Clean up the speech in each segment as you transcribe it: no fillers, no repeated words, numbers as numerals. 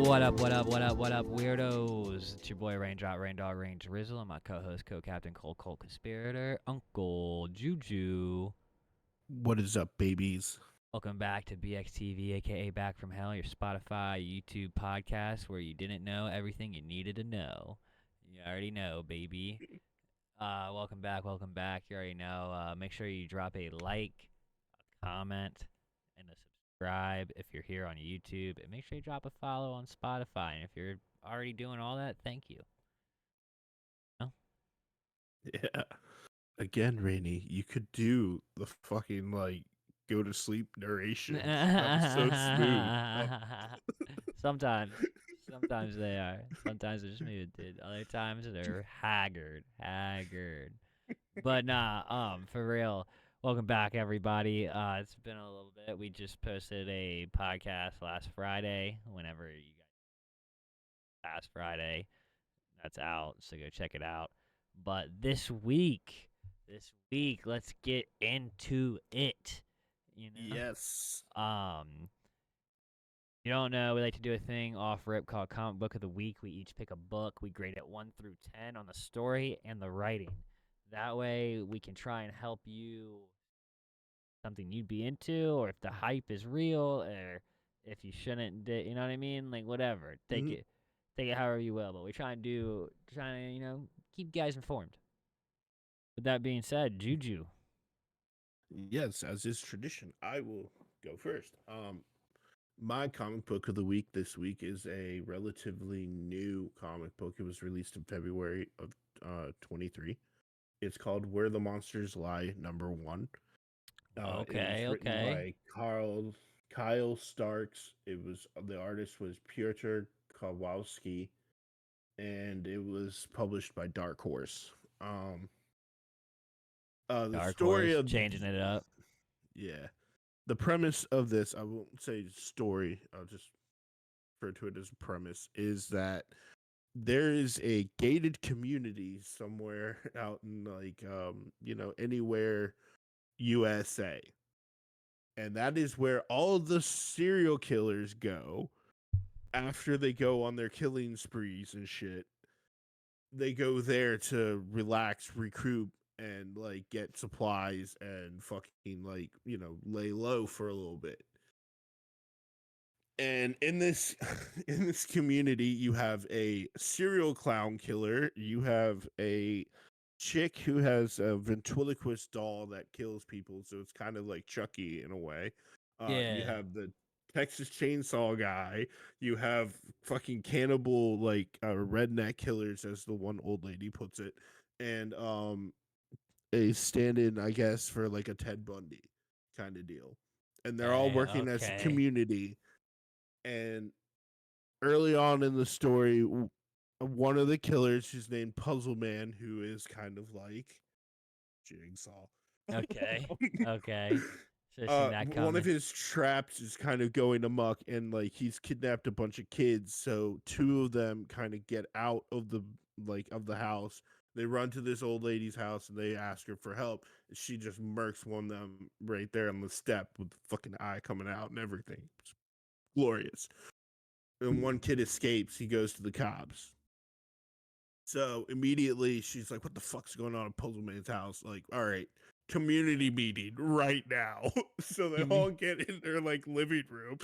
What up, weirdos? It's your boy Raindrop, Raindog, Range Rizzle, and my co-host, co-captain, Cold Conspirator, Uncle Juju. What is up, babies? Welcome back to BXTV, aka Back from Hell, your Spotify, YouTube podcast where you didn't know everything you needed to know. You already know, baby. Welcome back. You already know. Make sure you drop a like, a comment, and a subscribe if you're here on YouTube. And make sure you drop a follow on Spotify. And if you're already doing all that, thank you. Yeah. Again, Rainy, you could do the fucking go to sleep narration. That was so smooth. Sometimes they are. Sometimes they're just muted. Other times they're haggard. But nah, for real. Welcome back, everybody. It's been a little bit. We just posted a podcast last Friday. Whenever you guys, last Friday, that's out. So go check it out. But this week, let's get into it. You know. Yes. You don't know, we like to do a thing off rip called Comic Book of the Week. We each pick a book. We grade it 1 through 10 on the story and the writing. That way, we can try and help you something you'd be into, or if the hype is real, or if you shouldn't. You know what I mean? Like whatever. Take it however you will. But we try to keep guys informed. With that being said, Juju. Yes, as is tradition, I will go first. My comic book of the week this week is a relatively new comic book. It was released in February of 23. It's called Where the Monsters Lie, #1. Okay, it was written by Kyle Starks. The artist was Piotr Kowalski, and it was published by Dark Horse. The Dark story Horse, of changing it up. Yeah, the premise of this, I won't say story. I'll just refer to it as a premise. Is that there is a gated community somewhere out in anywhere USA. And that is where all the serial killers go after they go on their killing sprees and shit. They go there to relax, recoup, and get supplies and fucking lay low for a little bit. And in this in this community, you have a serial clown killer. You have a chick who has a ventriloquist doll that kills people, so it's kind of like Chucky in a way. You have the Texas Chainsaw guy. You have fucking cannibal redneck killers, as the one old lady puts it, and a stand-in, I guess, for a Ted Bundy kind of deal. And they're all working as a community. And early on in the story, one of the killers is named Puzzle Man, who is kind of like Jigsaw. Okay. So one of his traps is kind of going amok, and he's kidnapped a bunch of kids. So 2 of them kind of get out of the house. They run to this old lady's house and they ask her for help. She just murks one of them right there on the step with the fucking eye coming out and everything. It's glorious. And one kid escapes. He goes to the cops. So immediately she's like, what the fuck's going on at Puzzle Man's house? Like, all right, community meeting right now. So they all get in their living room,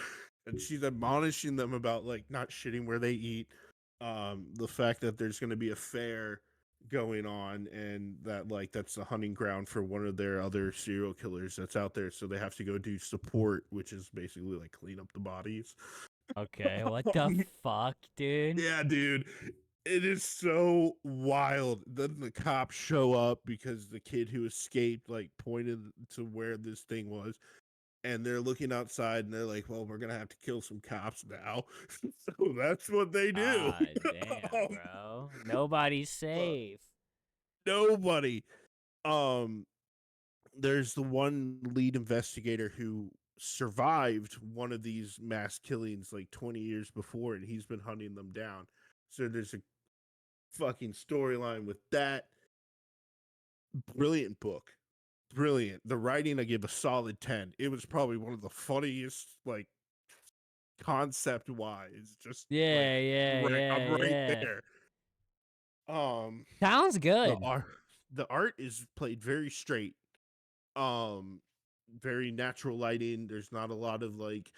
and she's admonishing them about not shitting where they eat. The fact that there's going to be a fair going on, and that that's the hunting ground for one of their other serial killers that's out there. So they have to go do support, which is basically clean up the bodies. Okay, what the fuck, dude? Yeah, dude. It is so wild. Then the cops show up because the kid who escaped pointed to where this thing was, and they're looking outside and they're like, well, we're gonna have to kill some cops now. So that's what they do. Damn, bro. Nobody's safe. Nobody. There's the one lead investigator who survived one of these mass killings 20 years before, and he's been hunting them down. So there's a fucking storyline with that. Brilliant book. brilliant. The writing I give a solid 10. It was probably one of the funniest, like, concept wise, just like Yeah, yeah, right I'm yeah, right yeah. there. Um Sounds the good. art the art is played very straight. Um very natural lighting. There's not a lot of like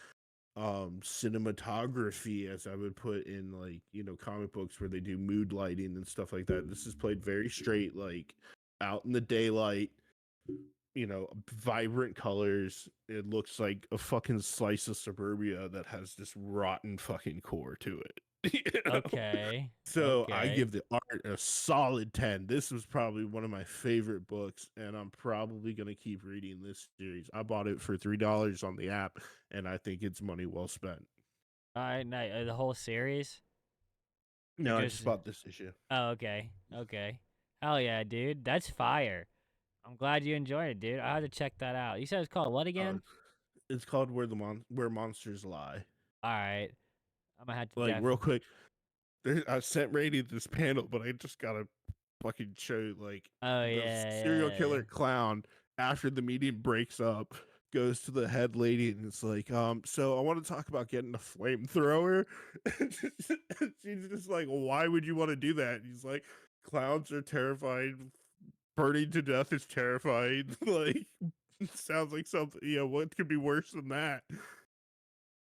cinematography as I would put in like, comic books where they do mood lighting and stuff like that. This is played very straight, like out in the daylight, vibrant colors. It looks like a fucking slice of suburbia that has this rotten fucking core to it. you know? Okay. So I Okay. give the art a solid 10. This was probably one of my favorite books, and I'm probably gonna keep reading this series. I bought it for $3 on the app, and I think it's money well spent. All right, night. The whole series, or No, I just just? bought this issue. Oh, okay. Okay. Hell yeah, dude. That's fire. I'm glad you enjoyed it, dude. I had to check that out. You said it's called what Uh, again? it's called Where Monsters Lie. All right. I'm gonna have to Like real definitely. quick, I sent Rainy this panel, but I just gotta fucking show like Oh the yeah, serial yeah. killer clown after the meeting breaks up goes to the head lady and it's like, so I want to talk about getting a flamethrower. She's just like, why would you want to do that? And he's like, clowns are terrified. Burning to death is terrifying. Like, sounds like something. What could be worse than that?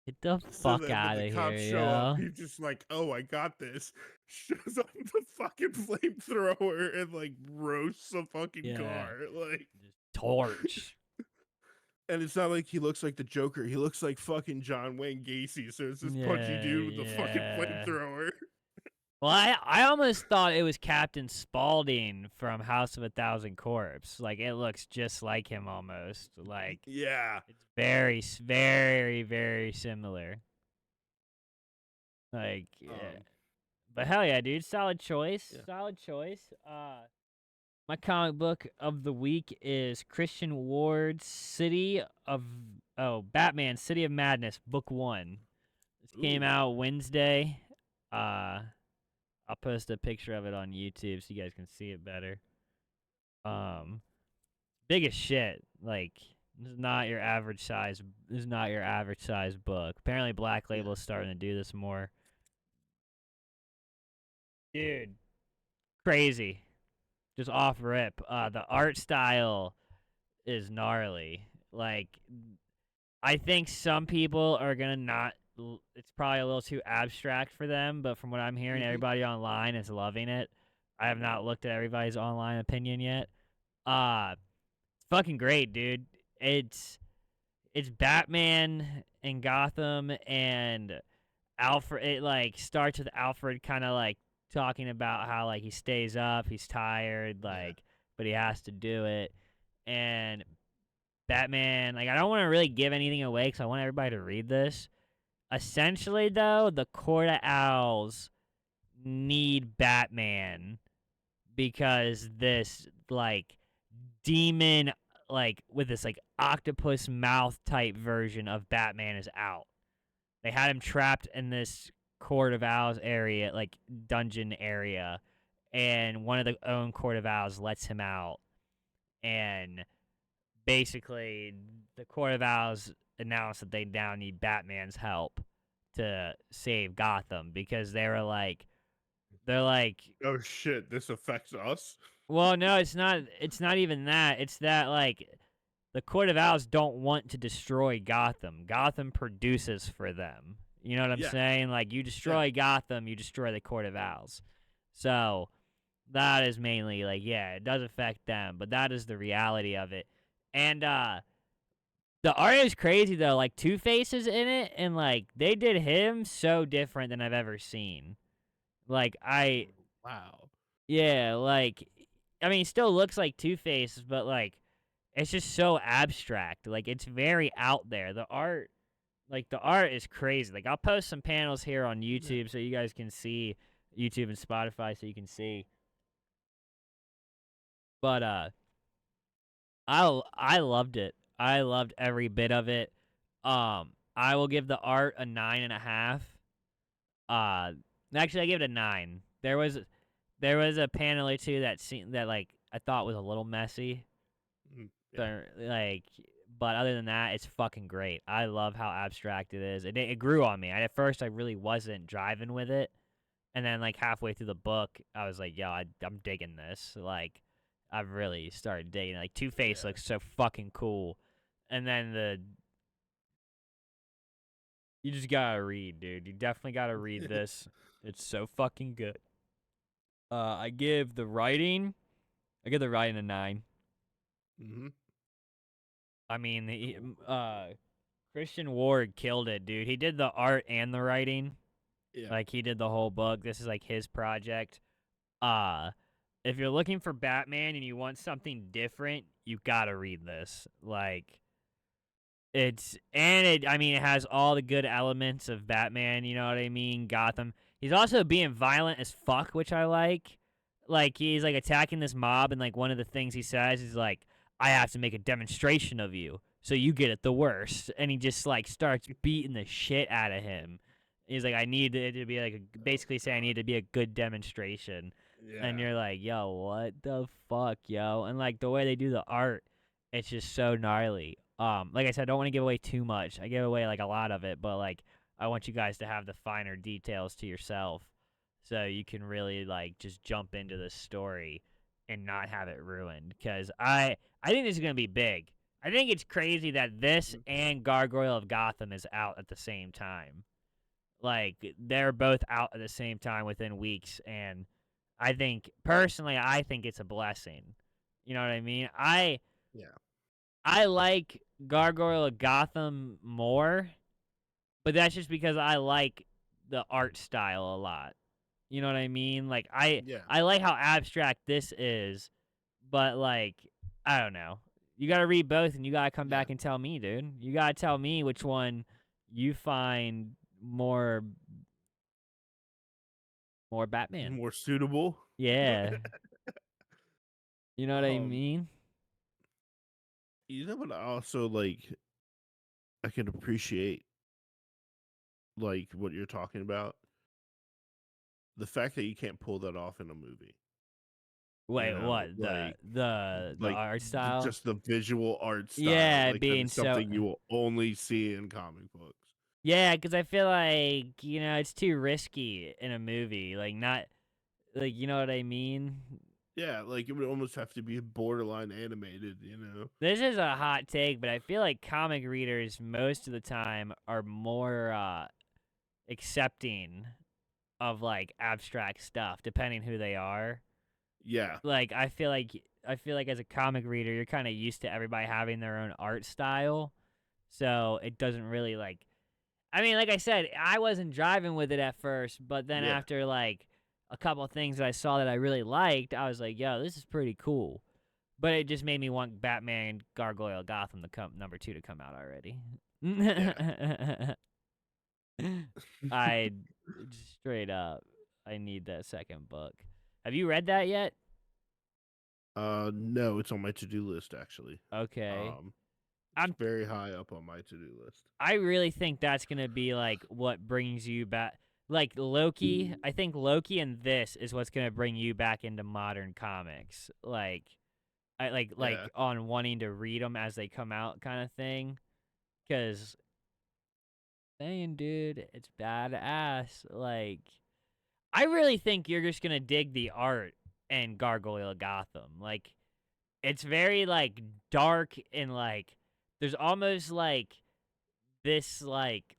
Get the So fuck then when out the of here, cops show up, yo. he's just like, "Oh, I got this." Shows up with a fucking flamethrower and like roasts a fucking Yeah. car. Like, Just torch. and it's not like he looks like the Joker. He looks like fucking John Wayne Gacy. So it's this punchy Yeah, dude with a fucking yeah. flamethrower. Well, I almost thought it was Captain Spaulding from House of a Thousand Corpse. Like it looks just like him almost. Like Yeah. it's very, very similar. Like, yeah. Um. But hell yeah, dude, solid choice, Yeah. solid choice. My comic book of the week is Christian Ward's Batman City of Madness, book 1. This came Ooh. out Wednesday. Uh, I'll post a picture of it on YouTube so you guys can see it better. Um, big as shit. Like, this is not your average size. This is not your average size book. Apparently, Black Yeah. Label is starting to do this more. Dude, crazy. Just off rip. The art style is gnarly. Like, I think some people are gonna not. It's probably a little too abstract for them, but from what I'm hearing, Mm-hmm. everybody online is loving it. I have not looked at everybody's online opinion yet. It's fucking great, dude. It's Batman in Gotham and Alfred. It like starts with Alfred kind of like talking about how like he stays up, he's tired, Yeah. like, but he has to do it. And Batman, like, I don't want to really give anything away because I want everybody to read this. Essentially, though, the Court of Owls need Batman because this, like, demon, like, with this, like, octopus mouth type version of Batman is out. They had him trapped in this Court of Owls area, like, dungeon area, and one of the own Court of Owls lets him out. And basically the Court of Owls announced that they now need Batman's help to save Gotham because they're like, Oh shit! This affects us. well, no, it's not even that. It's that like the Court of Owls don't want to destroy Gotham. Gotham produces for them. You know what I'm Yeah. saying? Like you Yeah. destroy Gotham, you destroy the Court of Owls. So that is mainly like, yeah, it does affect them, but that is the reality of it. And the art is crazy though. Like Two Face is in it, and like they did him so different than I've ever seen. Like Wow. yeah, like I mean, he still looks like Two Face, but like it's just so abstract. Like it's very out there. The art is crazy. Like I'll post some panels here on Yeah. YouTube so you guys can see YouTube and Spotify so you can see. But I loved it. I loved every bit of it. I will give the art a 9.5. Uh, Actually, I give it a 9. There was a panel or two that seemed that like I thought was a little messy. Yeah. Like, but other than that, it's fucking great. I love how abstract it is. It grew on me. At first, I really wasn't driving with it, and then like halfway through the book, I was like, "Yo, I'm digging this." Like, I've really started digging. Like, Two Face Yeah. looks so fucking cool, and then you just gotta read, dude. You definitely gotta read this. It's so fucking good. I give the writing. I give the writing a 9. Mm-hmm. I mean, Cool. Christian Ward killed it, dude. He did the art and the writing. Yeah. Like he did the whole book. This is like his project. Uh if you're looking for Batman and you want something different, you gotta read this. Like I mean, it has all the good elements of Batman, you know what I mean? Gotham. He's also being violent as fuck, which I like. Like, he's, like, attacking this mob, and, like, one of the things he says is, like, I have to make a demonstration of you, so you get it the worst. And he just, like, starts beating the shit out of him. He's like, I need it to be, like, Oh basically saying I God. need to be a good demonstration. And Yeah. you're like, yo, what the fuck, yo? And, like, the way they do the art, it's just so gnarly. Like I said, I don't want to give away too much. I give away like a lot of it, but like I want you guys to have the finer details to yourself, so you can really like just jump into the story and not have it ruined. Because I think this is gonna be big. I think it's crazy that this Mhm. and Gargoyle of Gotham is out at the same time. Like they're both out at the same time within weeks, and I think personally, I think it's a blessing. You know what I mean? Yeah. I like Gargoyle of Gotham more, but that's just because I like the art style a lot. You know what I mean? Like Yeah. I like how abstract this is, but like I don't know. You got to read both and you got to come Yeah. back and tell me, dude. You got to tell me which one you find more Batman. More suitable. Yeah. You know what I um, mean? you know what? I also like. I can appreciate like what you're talking about. The fact that you can't pull that off in a movie. You Wait, know, what? The like art style? just the visual art style. Yeah, Like that being is so something you will only see in comic books. Yeah, because I feel like, it's too risky in a movie. Like, not, like, you know what I mean? Yeah, like it would almost have to be borderline animated. You know. This is a hot take, but I feel like comic readers most of the time are more accepting of, like, abstract stuff, depending who they are. Yeah. Like, I feel like as a comic reader, you're kind of used to everybody having their own art style. So it doesn't really, like, I mean, like I said, I wasn't driving with it at first, but then Yeah. after like a couple of things that I saw that I really liked, I was like, "Yo, this is pretty cool." But it just made me want Batman Gargoyle Gotham to come number 2 to come out already. Yeah. I straight up, I need that second book. Have you read that yet? No, it's on my to-do list actually. Okay. Um, it's I'm very high up on my to-do list. I really think that's gonna be like what brings you back. Like Loki, I think Loki and this is what's gonna bring you back into modern comics. Like, I Yeah. like on wanting to read them as they come out, kind of thing. Cause, saying, dude, it's badass. Like, I really think you're just gonna dig the art and Gargoyle Gotham. Like, it's very like dark and like there's almost like this like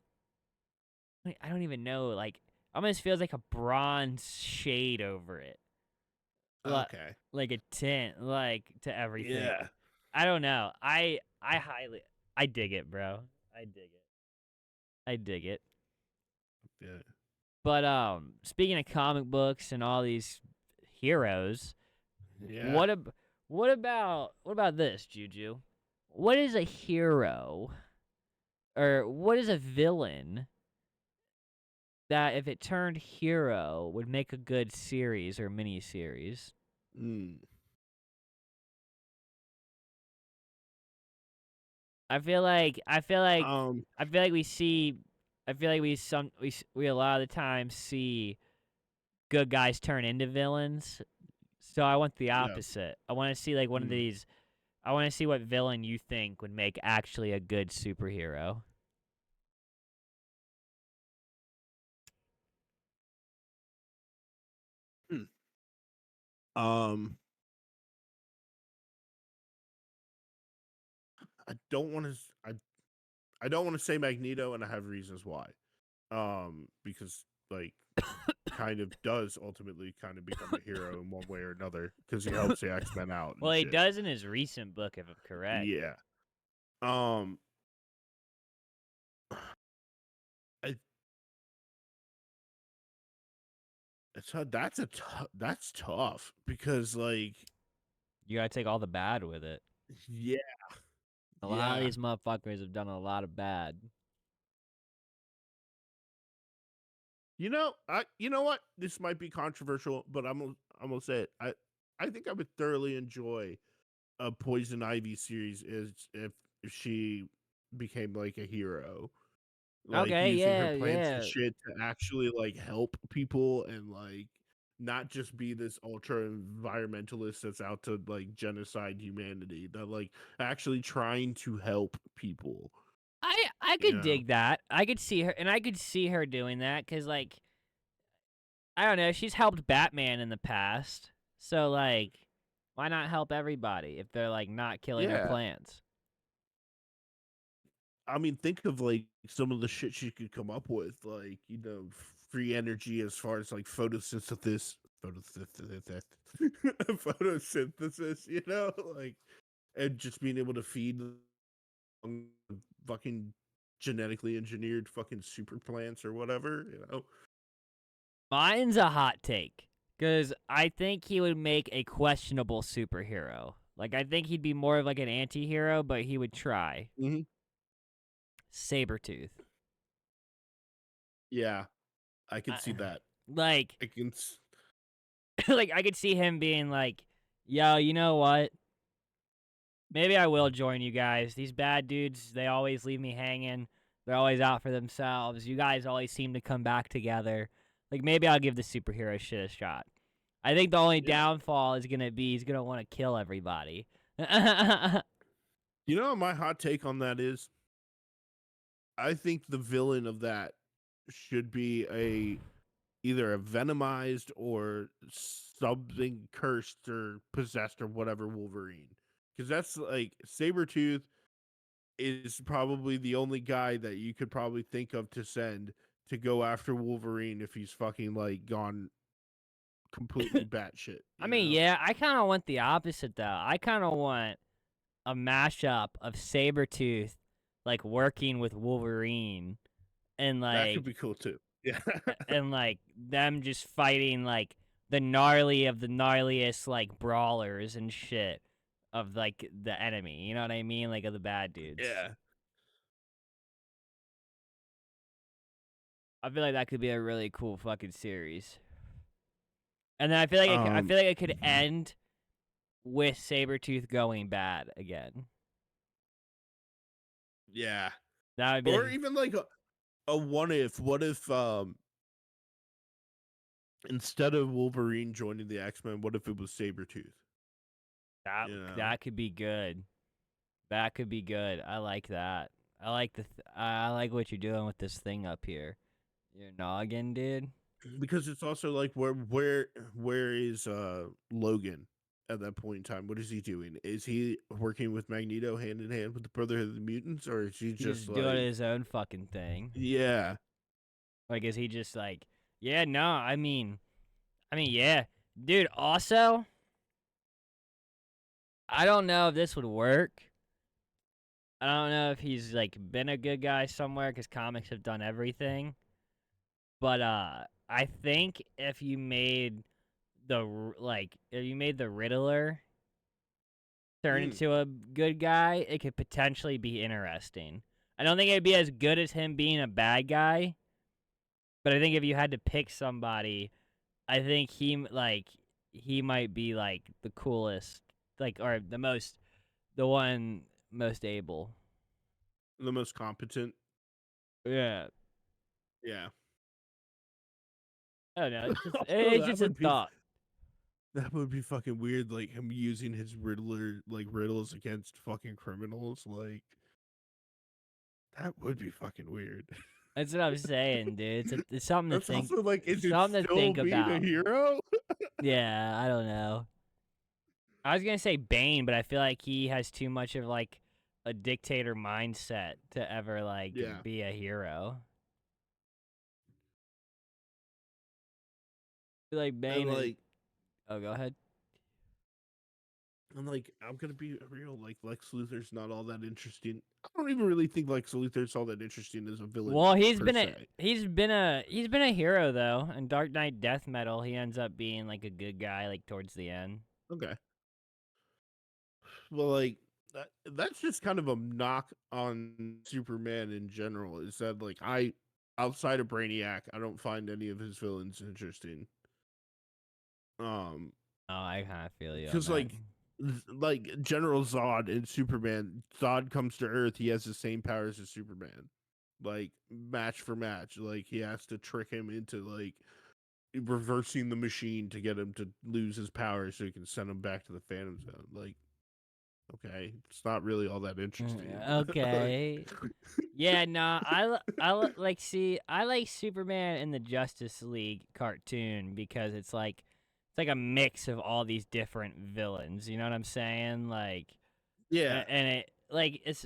I don't even know, like, almost feels like a bronze shade over it. Li Okay. like a tint, like, to everything. Yeah. I don't know. I dig it, bro. I dig it. I dig it. Yeah. But, speaking of comic books and all these heroes, Yeah. what ab what about this, Juju? What is a hero, or what is a villain that if it turned hero would make a good series or mini series? Mm. I feel like I feel like Um. I feel like we see I feel like we a lot of the time see good guys turn into villains. So I want the Yeah. opposite. I want to see like one of Mm. these I want to see what villain you think would make actually a good superhero. Hmm. Um, I don't want to. I don't want to say Magneto, and I have reasons why. Because like kind of does ultimately kind of become a hero in one way or another because he helps the X-Men out Well, and he shit. does in his recent book, if I'm correct. Yeah. Um, I, that's tough because like You gotta take all the bad with it. yeah, A lot of yeah. these motherfuckers have done a lot of bad. You know what? This might be controversial, but I'm gonna say it. I think I would thoroughly enjoy a Poison Ivy series is if she became like a hero, like Okay, using her yeah, plants and yeah. shit to actually like help people and like not just be this ultra environmentalist that's out to like genocide humanity, that like actually trying to help people, I you could know? dig that. I could see her, and I could see her doing that because, like, I don't know, she's helped Batman in the past, so like, why not help everybody if they're like not killing her Yeah. plants? I mean, think of like some of the shit she could come up with, like, free energy as far as like photosynthesis, photosynthesis, like, and just being able to feed fucking genetically engineered fucking super plants or whatever. Mine's a hot take because I think he would make a questionable superhero. Like, I think he'd be more of like an anti-hero, but he would try. Hmm. Sabretooth. Yeah, I could I, see that. like, I can. like I could see him being like, "Yo, you know what? Maybe I will join you guys. These bad dudes, they always leave me hanging. They're always out for themselves. You guys always seem to come back together. Like maybe I'll give the superhero shit a shot." I think the only Yeah. downfall is gonna be he's gonna want to kill everybody. You know what my hot take on that is? I think the villain of that should be a either a venomized or something cursed or possessed or whatever Wolverine. Because that's like Sabretooth is probably the only guy that you could probably think of to send to go after Wolverine if he's fucking like gone completely batshit, I you mean, know? yeah, I kind of want the opposite though. I kind of want a mashup of Sabretooth like working with Wolverine and That could like be cool too. Yeah. and like them just fighting like the gnarly of the gnarliest like brawlers and shit of like the enemy. You know what I mean? Like of the bad dudes. Yeah. I feel like that could be a really cool fucking series. And then I feel like I Um feel like it could end with Sabretooth going bad again. yeah. That would be Or like even like a what if instead of Wolverine joining the X-Men, what if it was Sabretooth? that You know? that could be good. That could be good. I like that. I like I like what you're doing with this thing up here. Your noggin, dude. Because it's also like where is Logan at that point in time? What is he doing? Is he working with Magneto hand in hand with the Brotherhood of the Mutants, or is he He's just doing like, his own fucking thing. yeah, Like, is he just like, yeah, no, yeah. Dude, also, I don't know if this would work. I don't know if he's, like, been a good guy somewhere because comics have done everything. But, I think if you made if you made the Riddler turn mm, into a good guy, it could potentially be interesting. I don't think it'd be as good as him being a bad guy, but I think if you had to pick somebody, I think he might be like the coolest, like or the one most able. the most competent. Yeah, Yeah. I don't know. Although It's that just a would be thought. That would be fucking weird, like him using his Riddler like riddles against fucking criminals. Like that would be fucking weird. That's what I'm saying, dude. It's something to That's think. also like, is it Something to still think being a about. hero? Yeah, I don't know. I was gonna say Bane, but I feel like he has too much of like a dictator mindset to ever like Yeah, be a hero. I feel like and Bane is. like, Oh, go ahead. I'm gonna be real. Like Lex Luthor's not all that interesting. I don't even really think Lex Luthor's all that interesting as a villain Well, per se. he's been a hero though. In Dark Knight Death Metal, he ends up being like a good guy like towards the end. Okay, well, like that's just kind of a knock on Superman in general. Is that like outside of Brainiac, I don't find any of his villains interesting. Um, Oh, I kind of feel you on because that. like General Zod in Superman, Zod comes to Earth, he has the same powers as Superman, like match for match. Like he has to trick him into like reversing the machine to get him to lose his powers so he can send him back to the Phantom Zone. Like, okay, it's not really all that interesting. Like, Okay. Yeah, nah, like see, I like Superman in the Justice League cartoon because it's like a mix of all these different villains, you know what I'm saying? Like yeah, and it like it's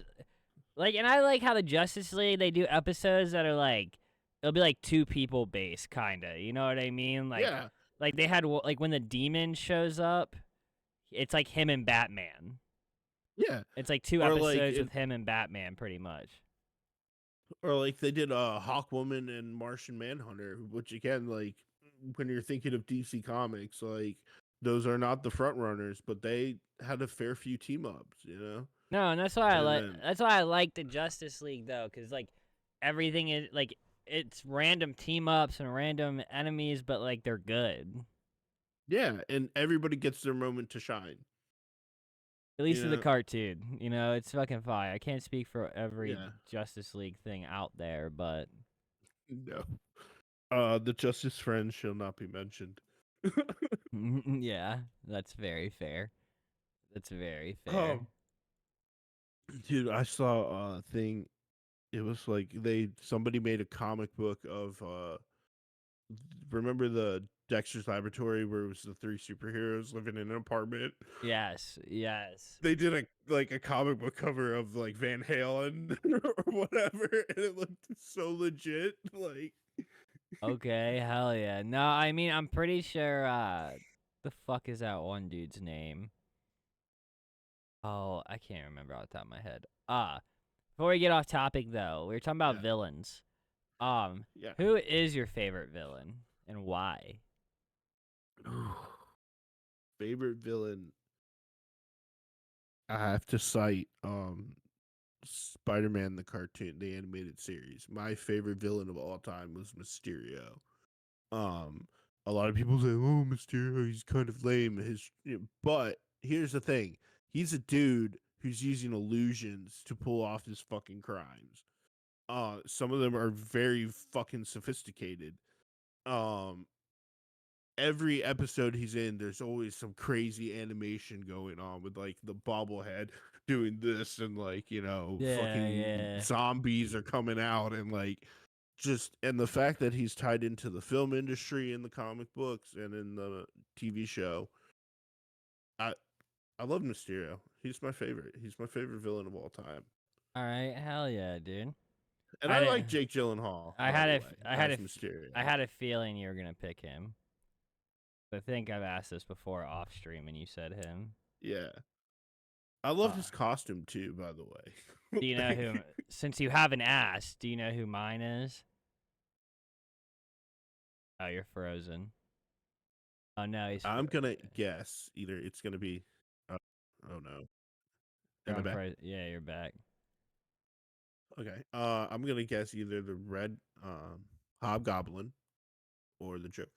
like and I like how the Justice League they do episodes that are like it'll be like two people based kind of, you know what I mean? yeah, Like they had like when the demon shows up, it's like him and Batman. yeah. It's like two Or like episodes it, with him and Batman pretty much. or like they did Hawkwoman and Martian Manhunter, which again, like when you're thinking of DC Comics, like those are not the front runners, but they had a fair few team ups, you know. No, and that's why I And like then the Justice League though, because like everything is like it's random team ups and random enemies, but like they're good. yeah, and everybody gets their moment to shine, At you least in the know. cartoon, you know, it's fucking fire. I can't speak for every Yeah, Justice League thing out there, but no. The Justice Friends shall not be mentioned. yeah, that's very fair. That's very fair. um, dude, I saw a thing. It was like somebody made a comic book of remember the Dexter's Laboratory where it was the three superheroes living in an apartment? Yes, yes. They did a comic book cover of like Van Halen or whatever, and it looked so legit. Like, Okay, hell yeah. No, I mean I'm pretty sure the fuck is that one dude's name? Oh, I can't remember off the top of my head. Before we get off topic though, we were talking about yeah, villains. yeah. Who is your favorite villain and why? Favorite villain? I have to cite Spider-Man the cartoon, the animated series. My favorite villain of all time was Mysterio. Um, a lot of people say, "Oh, Mysterio, he's kind of lame." But here's the thing: he's a dude who's using illusions to pull off his fucking crimes. Some of them are very fucking sophisticated. Um, every episode he's in, there's always some crazy animation going on with like the bobblehead doing this, and like Yeah, fucking yeah. zombies are coming out, and like just and the fact that he's tied into the film industry in the comic books and in the TV show. I I love Mysterio. He's my favorite. He's my favorite villain of all time. All right, hell yeah, dude. And I I didn't. like Jake Gyllenhaal, by the way, as I Mysterio. had a feeling you were gonna pick him. I think I've asked this before off stream, and you said him. Yeah. I love Uh, his costume too, by the do you know way. who? Since you haven't asked, do you know who mine is? Oh, you're frozen. Oh no, he's I'm gonna guess either it's gonna be oh, oh no. you're Am I back? unfrozen. Yeah, you're back. Okay. I'm gonna guess either the red hobgoblin or the Joker.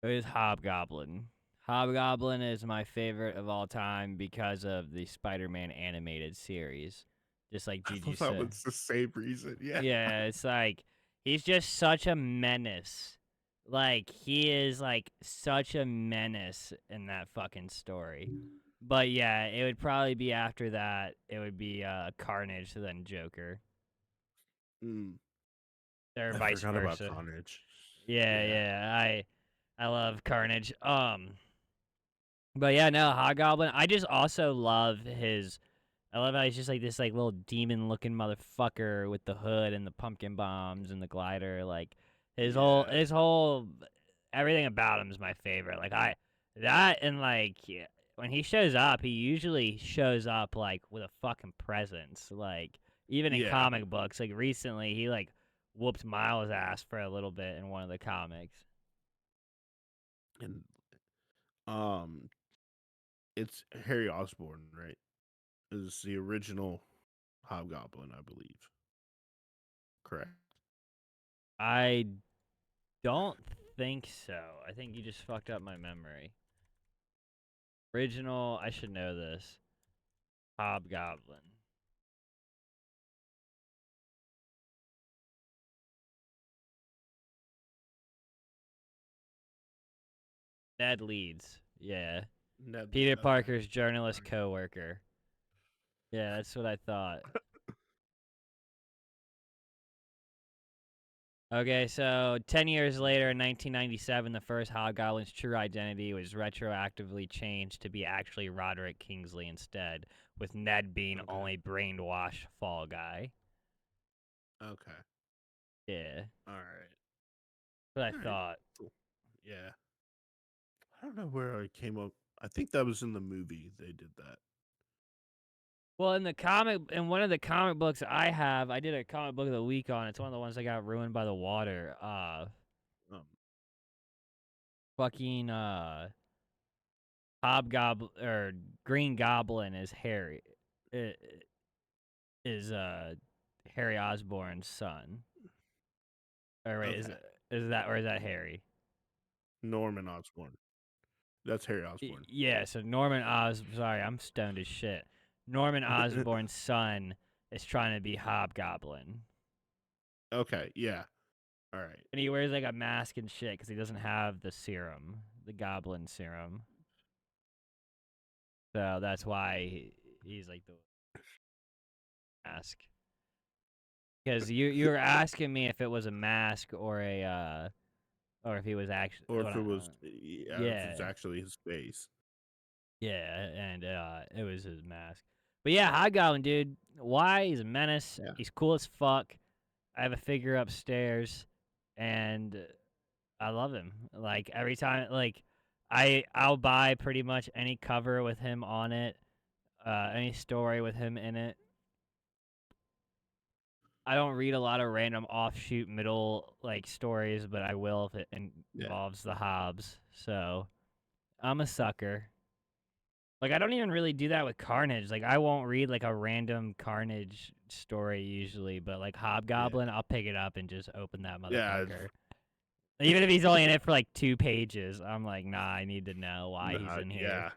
It is Hobgoblin. Hobgoblin is my favorite of all time because of the Spider-Man animated series. Just like I Juju thought that said. was the same reason. Yeah. Yeah, it's like he's just such a menace. Like, he is, like, such a menace in that fucking story. But, yeah, it would probably be after that, it would be, Carnage, then Joker. Mm, Or I vice forgot about versa. Carnage. Yeah, Yeah. yeah, I love Carnage. But yeah, no, Hobgoblin, I just also love his I love how he's just like this like little demon looking motherfucker with the hood and the pumpkin bombs and the glider. Like Yeah. his whole everything about him is my favorite. Like that and like yeah, when he shows up, he usually shows up like with a fucking presence. Like even in Yeah. comic books, like recently he like whooped Miles' ass for a little bit in one of the comics. And um it's Harry Osborn, right? Is the original Hobgoblin, I believe. Correct. I don't think so. I think you just fucked up my memory. Original, I should know this. Hobgoblin. Ned Leeds. Yeah. Ned Leeds. Peter Okay. Parker's journalist Okay. coworker. Yeah, that's what I thought. Okay, so 10 years later, in 1997, the first Hobgoblin's true identity was retroactively changed to be actually Roderick Kingsley instead, with Ned being Okay. only brainwashed fall guy. Okay. Yeah, All right. that's what I All right. thought. Cool. Yeah. I don't know where I came up. I think that was in the movie they did that. Well, in one of the comic books I have, I did a comic book of the week on. It's one of the ones that got ruined by the water. Um. Fucking Hobgoblin or Green Goblin is i- is Harry Osborn's son. Or wait, Okay. is that Harry? Norman Osborn. That's Harry Osborn. Yeah, so sorry, I'm stoned as shit. Norman Osborn's son is trying to be Hobgoblin. Okay. Yeah. All right. And he wears like a mask and shit because he doesn't have the serum, the goblin serum. So that's why he's like the mask. Because you were asking me if it was a mask or if he was actually Or if it was, yeah, if yeah it's actually his face. yeah and it was his mask. But yeah, Hobgoblin, dude, why he's a menace. Yeah. He's cool as fuck. I have a figure upstairs, and I love him. Like every time, like I'll buy pretty much any cover with him on it, any story with him in it. I don't read a lot of random offshoot middle like stories, but I will if it Yeah. involves the Hobbs. So I'm a sucker. Like I don't even really do that with Carnage. Like I won't read like a random Carnage story usually, but like Yeah. Hobgoblin, I'll pick it up and just open that Yeah. motherfucker. Even if he's only in it for like 2 pages, I'm like, nah, I need to know why he's Nah, in here. yeah.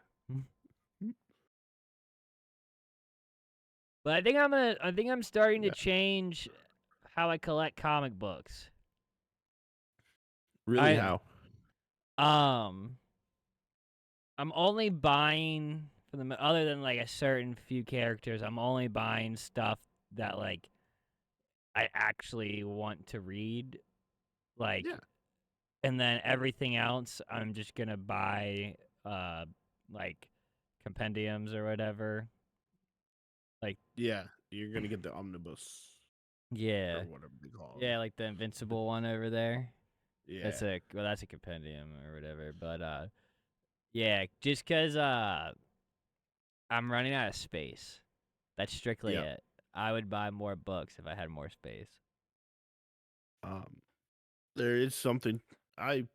But I think I'm starting to Yeah. change how I collect comic books. Really, I how? um I'm only buying for the other than like a certain few characters, I'm only buying stuff that like I actually want to read. Like Yeah. and then everything else I'm just gonna buy uh like compendiums or whatever. Like Yeah. You're gonna get the omnibus or yeah. whatever they call Yeah, like the invincible one over there. them. Yeah. That's a compendium or whatever. But yeah, just cause I'm running out of space. That's strictly Yeah. it. I would buy more books if I had more space. Um. There is something I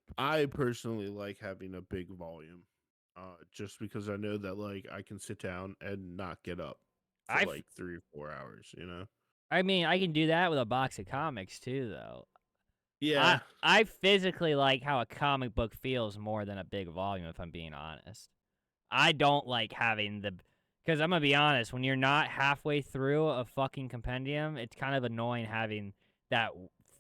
personally like having a big volume. Just because I know that like I can sit down and not get up for I like 3 or 4 hours. You know. I mean, I can do that with a box of comics too though. Yeah. I physically like how a comic book feels more than a big volume if I'm being honest. I don't like having the because I'm gonna be honest, when you're not halfway through a fucking compendium, it's kind of annoying having that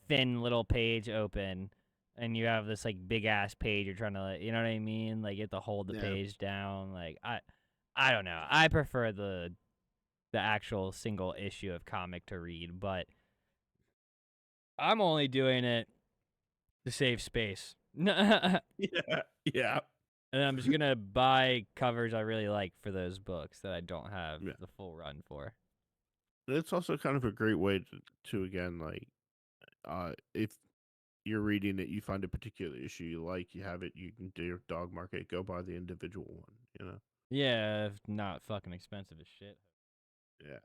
thin little page open and you have this like big ass page you're trying to, like, you know what I mean? Like you have to hold the Yeah. page down. Like I don't know. I prefer the actual single issue of comic to read, but I'm only doing it to save space. And Yeah. Yeah. I'm just gonna buy covers I really like for those books that I don't have Yeah. the full run for. It's also kind of a great way to again, like, if you're reading it, you find a particular issue you like, you have it, you can do your dog market, go buy the individual one, you know? Yeah, if not fucking expensive as shit. Yeah.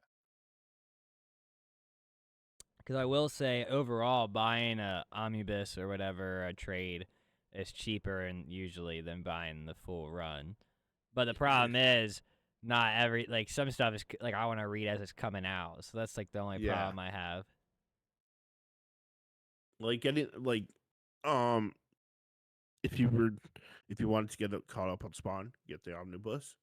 Because I will say, overall, buying a omnibus or whatever, a trade, is cheaper and usually than buying the full run. But the problem is, not every like some stuff is like I want to read as it's coming out, so that's like the only Yeah. problem I have. Like getting like um if you were if you wanted to get caught up on Spawn, get the omnibus,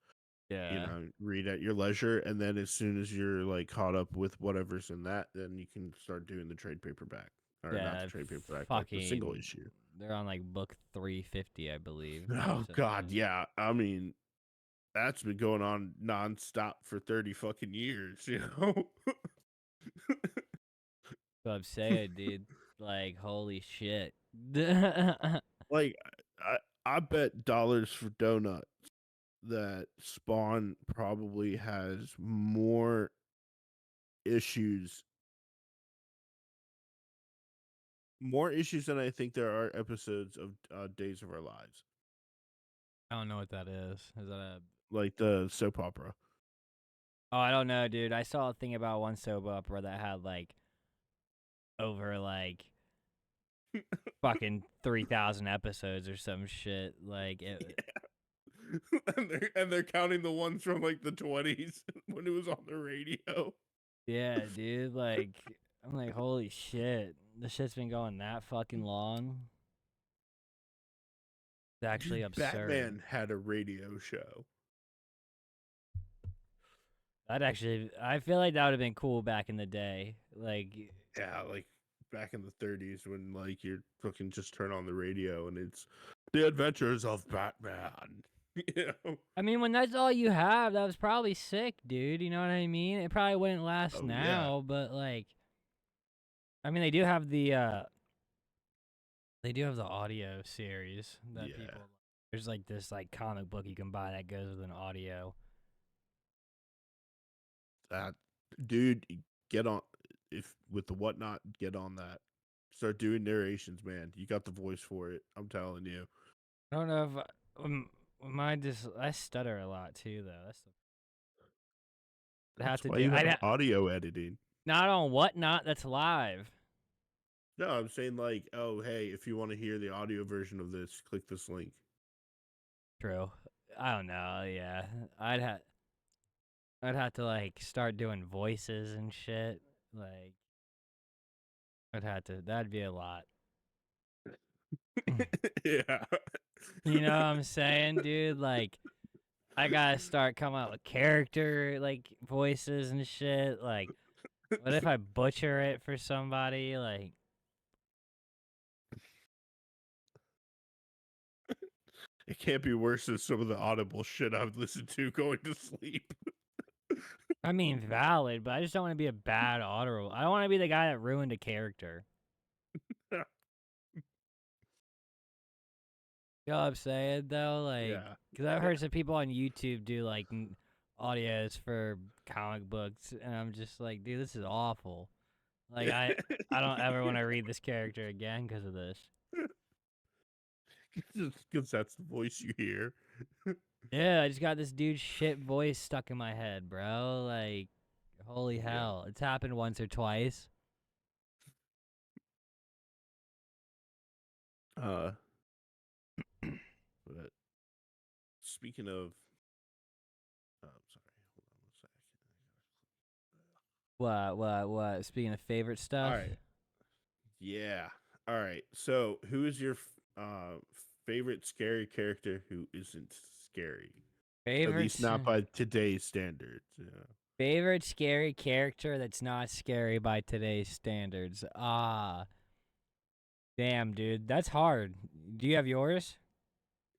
you Yeah, know, read at your leisure, and then as soon as you're like caught up with whatever's in that, then you can start doing the trade paperback. Or not the yeah, trade paperback, like the single fucking. issue. They're on like book 350, I believe, or Oh god, something. yeah. I mean, that's been going on nonstop for 30 fucking years, you know? So I'm saying, dude, like holy shit. I Like I I bet dollars for donuts that Spawn probably has issues more issues than I think there are episodes of Days of Our Lives, don't know what that is. Is that a? like the soap opera. Oh, I don't know, dude. I saw a thing about one soap opera that had like over like fucking 3,000 episodes or some shit. Like it. And they're counting the ones from like the 20s when it was on the radio. Yeah, dude. Like I'm like, holy shit. The shit's been going that fucking long. It's actually Dude, absurd. Batman had a radio show. That actually, I feel like that would have been cool back in the day. Like, Yeah, like back in the 30s when like you're fucking just turn on the radio and it's the adventures of Batman. You know? I mean, when that's all you have, that was probably sick, dude. You know what I mean? It probably wouldn't last Oh yeah. now, but like, I mean, they do have the audio series that Yeah. people. There's like this like comic book you can buy that goes with an audio. That dude, get on if with the whatnot, get on that. Start doing narrations, man. You got the voice for it. I'm telling you. I don't know if I stutter a lot too though. I'd have That's to why do. you have audio editing. Not on whatnot. That's live. No, I'm saying like, oh hey, if you want to hear the audio version of this, click this link. True. I don't know. Yeah, I'd have. I'd have to like start doing voices and shit. Like I'd have to. That'd be a lot. Yeah. You know what I'm saying, dude? Like I gotta start coming up with character like voices and shit. Like what if I butcher it for somebody? Like It can't be worse than some of the audible shit I've listened to going to sleep. I mean valid, but I just don't want to be a bad auto. I don't want to be the guy that ruined a character. You know what I'm saying though? Like, Yeah. cause I've heard some people on YouTube do like audios for comic books, and I'm just like, dude, this is awful. Like, I don't ever want to read this character again because of this. Just because that's the voice you hear. Yeah, I just got this dude's shit voice stuck in my head, bro. Like, holy Yeah. hell, it's happened once or twice. Uh, but speaking of, sorry, hold on one second. What? Speaking of favorite All stuff, right. Yeah. All right. So, who is your favorite scary character who isn't scary? At least favorite not by today's standards. Yeah. favorite scary character that's not scary by today's standards. Ah, Damn, dude, that's hard. Do you have yours?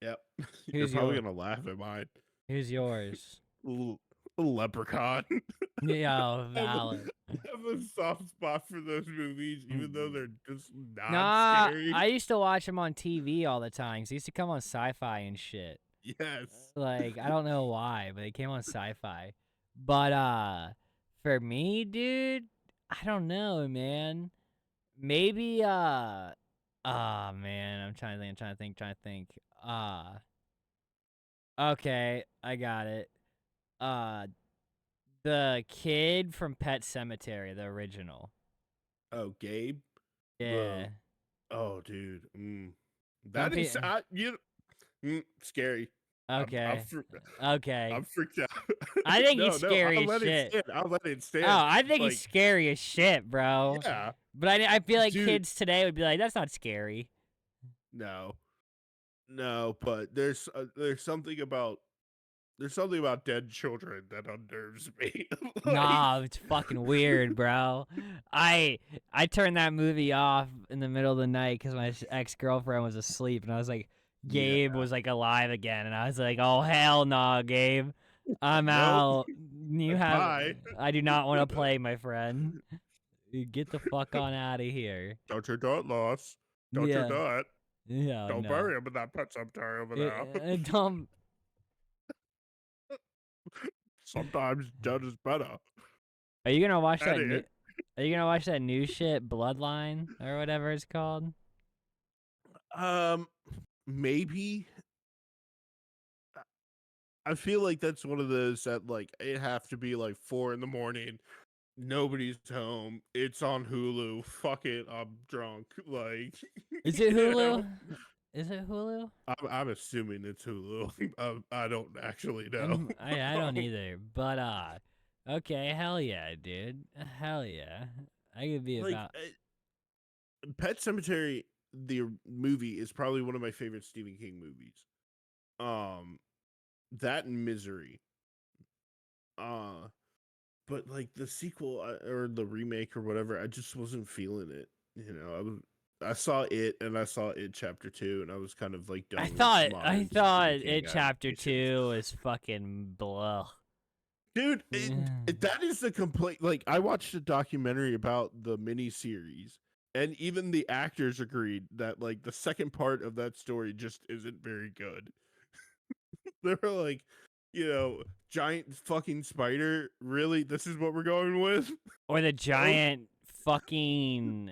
Yep. You're Who's probably your? gonna laugh at mine. Who's yours? Little, little leprechaun. Yeah, I have, valid. I have a soft spot for those movies, even though they're just not Nah, scary. I used to watch them on TV all the time. 'Cause they used to come on Sci-Fi and shit. Yes. Like, I don't know why, but they came on Sci-Fi. But for me, dude, I don't know, man. Maybe man, I'm trying to think. Okay, I got it. Uh the kid from Pet Cemetery, the original. Oh, Gabe. The Yeah. oh, dude. Some That is people. scary. I'm Okay. fr- Okay. I'm freaked out. I think he's No, scary I'll as let it shit. stand. I'll let it Oh, stand. I think he's Like, scary as shit, bro. yeah, But I feel like dude. kids today would be like, that's not scary. No, no. But there's something about dead children that unnerves me. Like, Nah, it's fucking weird, bro. I I turned that movie off in the middle of the night because my ex girlfriend was asleep, and I was like, yeah. Gabe was like alive again, and I was like, oh hell nah, Gabe, I'm Nope. out. You have, Bye. I do not want to play, my friend. You get the fuck on out of here. Don't you do it, Loss. Don't you Yeah, do it. yeah, Don't no. bury him in that pet cemetery over there. Dumb. Sometimes dead is better. Are you gonna watch that new? Edit. Are you gonna watch that new shit, Bloodline or whatever it's called? Um, maybe. I feel like that's one of those that like it have to be like 4 in the morning. Nobody's home. It's on Hulu. Fuck it. I'm drunk. Like, Is it you know. Hulu? Is it Hulu? I'm assuming it's Hulu. I don't actually know. I don't either. But okay, hell yeah, dude. Hell yeah. I could be Like, about. Pet Cemetery, the movie, is probably one of my favorite Stephen King movies. Um, that and Misery. Uh, but like the sequel or the remake or whatever, I just wasn't feeling it. You know, I saw it and I saw it chapter 2, and I was kind of like I done with thought I modern thought Stephen it King chapter adaptations. 2 was fucking blah. Dude, that is the complaint. Like, I watched a documentary about the miniseries, and even the actors agreed that like the second part of that story just isn't very good. They were like, giant fucking spider. Really, this is what we're going with? Or the Okay. giant fucking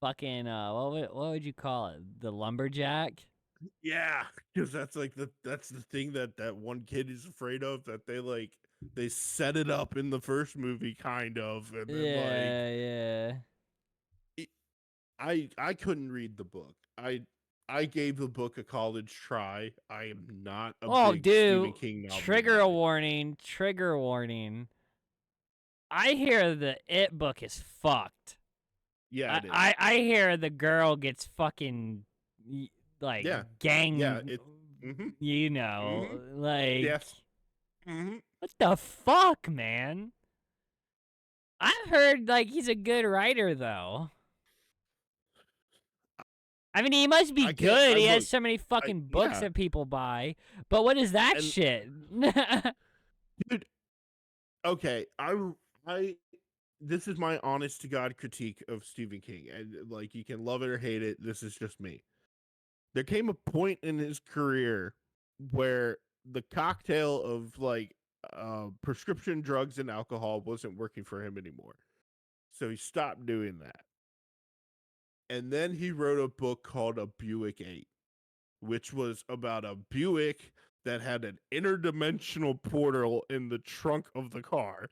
what would you call it? The lumberjack? Yeah, because that's the thing that one kid is afraid of. That they set it up in the first movie, kind of, and then like Yeah, yeah. it, I couldn't read the book. I gave the book a college try. I am not a Oh, big Stephen dude, King novel trigger guy. warning, trigger warning. I hear the It book is fucked. Yeah, I it is. I, I hear the girl gets fucking like Yeah, yeah. gang, It. Mm-hmm. Mm-hmm. like Yes. Mm-hmm. what the fuck, man? I've heard like he's a good writer though. I mean, he must be I can't. good. I He has look. so many I fucking books yeah. that people buy. But what is that And shit? dude, okay. I this is my honest to God critique of Stephen King, and like you can love it or hate it. This is just me. There came a point in his career where the cocktail of like prescription drugs and alcohol wasn't working for him anymore. So he stopped doing that. And then he wrote a book called A Buick 8, which was about a Buick that had an interdimensional portal in the trunk of the car,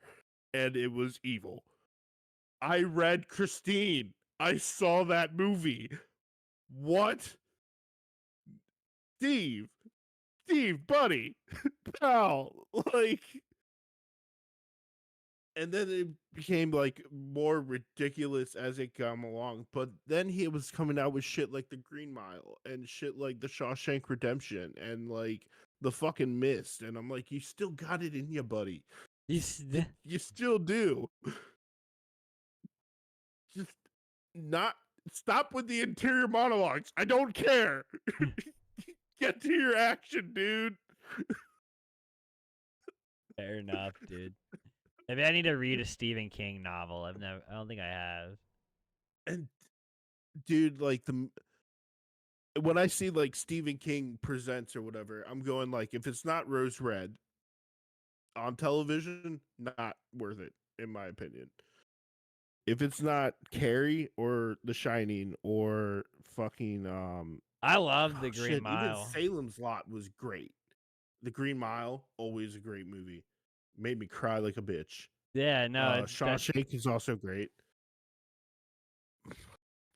and it was evil. I read Christine. I saw that movie. What? Steve, buddy, pal, like, and then it became like more ridiculous as it came along. But then he was coming out with shit like the Green Mile and shit like the Shawshank Redemption and like the fucking Mist, and I'm like, you still got it in you, buddy. You still do. Just not. Stop with the interior monologues. I don't care. Get to your action, dude. Fair enough, dude. Maybe I need to read a Stephen King novel. I don't think I have. And dude, like the when I see like Stephen King presents or whatever, I'm going like if it's not Rose Red on television, not worth it in my opinion. If it's not Carrie or The Shining or fucking I love The oh, Green shit, even Mile. Salem's Lot was great. The Green Mile, always a great movie. Made me cry like a bitch. Yeah, no, that's Shawshank is also great.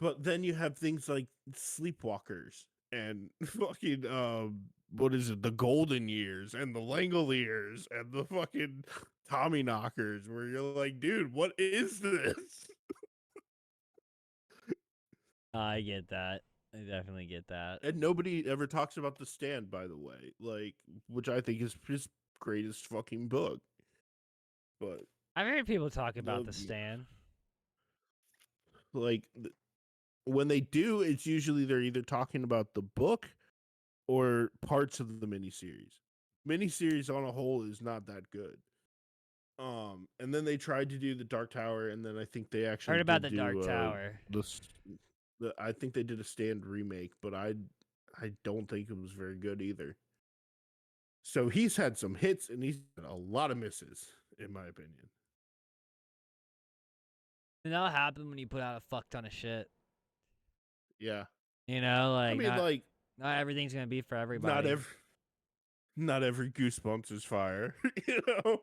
But then you have things like Sleepwalkers and fucking what is it, the Golden Years and the Langoliers and the fucking Tommy Knockers, where you're like, dude, what is this? I get that. I definitely get that. And nobody ever talks about The Stand, by the way, like, which I think is his greatest fucking book. But I've heard people talk about the The Stand. like when they do, it's usually they're either talking about the book or parts of the miniseries. Miniseries on a whole is not that good. And then they tried to do the Dark Tower, and then I think they actually Heard about did the Dark do Tower. I think they did a Stand remake, but I don't think it was very good either. So he's had some hits and he's had a lot of misses, in my opinion. And that'll happen when you put out a fuck ton of shit. Yeah, You know, I like mean, like not everything's gonna be for not everybody. every not every Goosebumps is fire, you know.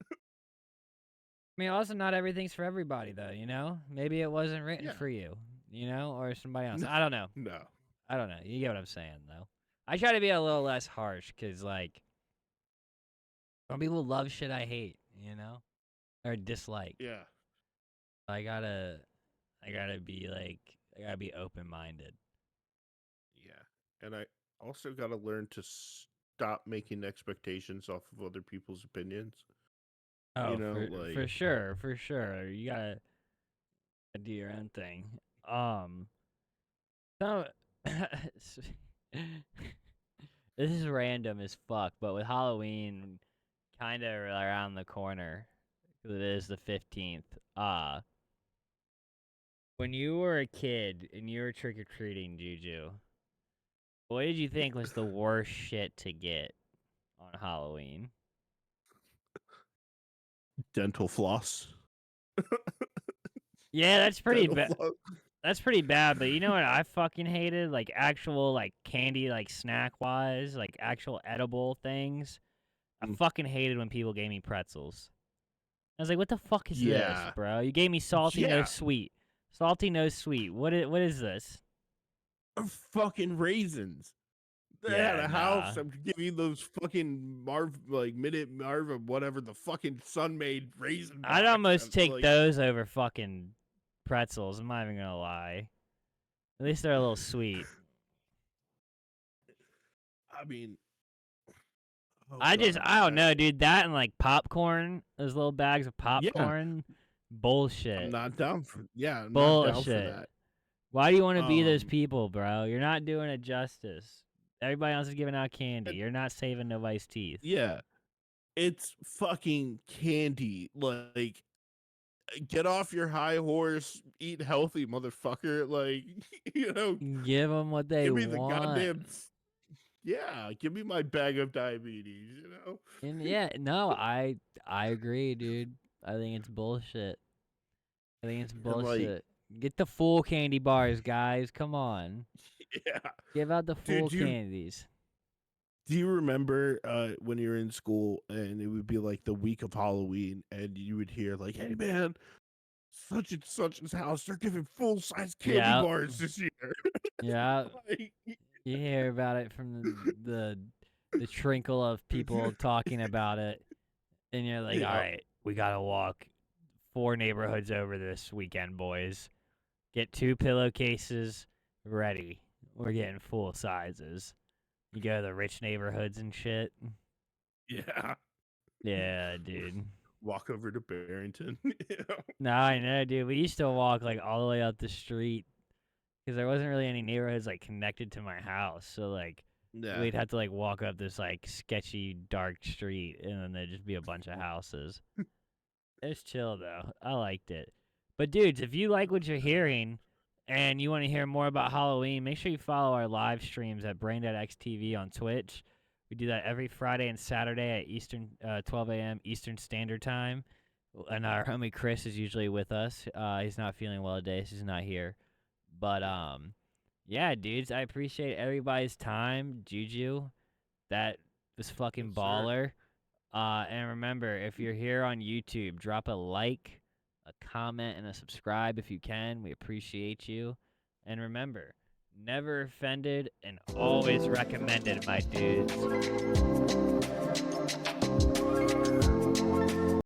I mean, also not everything's for everybody though. You know, maybe it wasn't written Yeah, for you. You know, or somebody else. no, I don't know. no, I don't know. You get what I'm saying though. I try to be a little less harsh because like some people love shit I hate. You know, or dislike. yeah, I gotta I gotta be like, I gotta be open minded. yeah. And I also got to learn to stop making expectations off of other people's opinions. You Oh, know, for like sure, for sure. You gotta do your own thing. Um, so this is random as fuck, but with Halloween kind of around the corner, 'cause it is the 15th. When you were a kid and you were trick or treating, Juju, what did you think was the worst shit to get on Halloween? dental floss. Yeah, that's pretty Dental bad. floss. That's pretty bad, but you know what I fucking hated? Like actual like candy, like snack wise, like actual edible things. I Mm, fucking hated when people gave me pretzels. I was like, what the fuck is this, yeah, bro? You gave me salty, no yeah. sweet. Salty, no sweet. What is this? Fucking raisins. They had Yeah, a nah. house. I'm giving you those fucking like minute Marv or whatever the fucking sun made raisin I'd box. almost And take like, those over fucking pretzels. I'm not even gonna lie. At least they're a little sweet. I mean, oh I don't god, know, dude. That and like popcorn, those little bags of yeah, popcorn, I'm bullshit. not down for. Yeah, I'm not down for Bullshit. that. Why do you want to be those Um, people, bro? You're not doing it justice. Everybody else is giving out candy. and, You're not saving nobody's teeth. yeah, it's fucking candy. Like, get off your high horse, eat healthy, motherfucker. Like, you know, Give them what they give me the want. goddamn. Yeah, give me my bag of diabetes. You know. And yeah, no, I agree, dude. I think it's bullshit. I think it's And like, bullshit. Get the full candy bars, guys. Come on. yeah, Give out the dude, full candies. do you remember when you were in school and it would be like the week of Halloween and you would hear like, "Hey man, such and such's house, they're giving full size candy Yeah. bars this year." Yeah. Like, You hear about it from the trinkle of people talking about it, and you're like, all yeah, right, we gotta walk 4 neighborhoods over this weekend, boys. Get 2 pillowcases ready. We're getting full sizes. You go to the rich neighborhoods and shit. yeah. Yeah, dude. walk over to Barrington. No, I know, dude. We used to walk like all the way up the street because there wasn't really any neighborhoods like connected to my house. So like Yeah. we'd have to like walk up this like sketchy dark street, and then there'd just be a bunch of houses. It's chill though. I liked it. But dudes, if you like what you're hearing and you want to hear more about Halloween, make sure you follow our live streams at BrainDeadXTV on Twitch. We do that every Friday and Saturday at 12 a.m. Eastern Standard Time. And our homie Chris is usually with us. He's not feeling well today, so he's not here. But yeah, dudes, I appreciate everybody's time. Juju, that was fucking Yes, sir. baller. And remember, if you're here on YouTube, drop a like, a comment, and a subscribe if you can. We appreciate you. And remember, never offended and always recommended, my dudes.